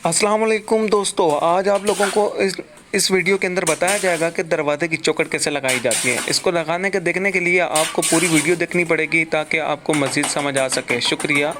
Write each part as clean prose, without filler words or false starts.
अस्सलाम वालेकुम दोस्तों, आज आप लोगों को इस वीडियो के अंदर बताया जाएगा कि दरवाजे की चौखट कैसे लगाई जाती है। इसको लगाने के देखने के लिए आपको पूरी वीडियो देखनी पड़ेगी ताकि आपको मज़ीद समझ आ सके। शुक्रिया।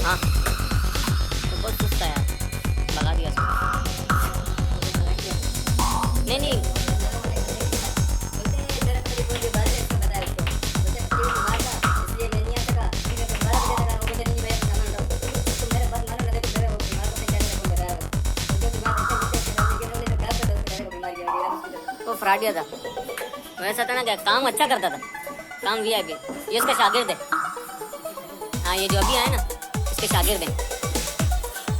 हाँ तो बहुत सुस्त है यार, भगा दिया उसको। नहीं नहीं वो फ्रॉडिया था, वैसा था ना क्या, काम अच्छा करता था, काम वीआईपी। ये इसका शागिर्द है, हाँ ये जो अभी आया ना इसके शागिर्द हैं,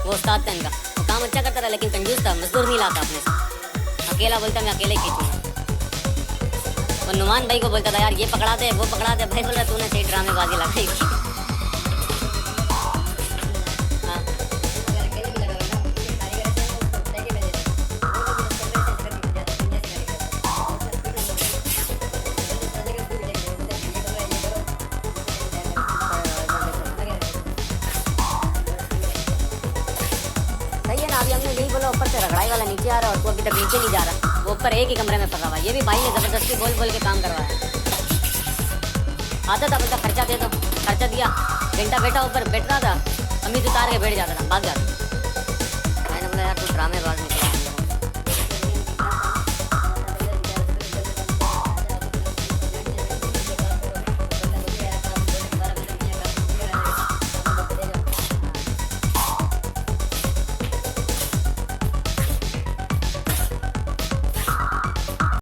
वो उस्ताद था इनका। वो काम अच्छा करता था लेकिन कंजूस था, मजदूर नहीं लाता अपने से, अकेला बोलता मैं अकेले खींचूंगा। वो नुमान भाई को बोलता था यार ये पकड़ा दे वो पकड़ा दे, भाई बोल रहा तूने सही ड्रामेबाजी लगाई। हाँ सही है ना, अभी हमने यही बोला ऊपर से रगड़ाई वाला नीचे आ रहा है और तू अभी तक नीचे नहीं जा रहा, वो ऊपर एक ही कमरे में फंसा हुआ। ये भी भाई ने जबरदस्ती बोल बोल के काम करवाया। आता था बोलता खर्चा दे दो, खर्चा दिया, घंटा बैठा ऊपर बैठ रहा था, कमीज उतार के बैठ जाता था, भाग जाता। मैंने बोला यार तू ड्रामेबाज निकला।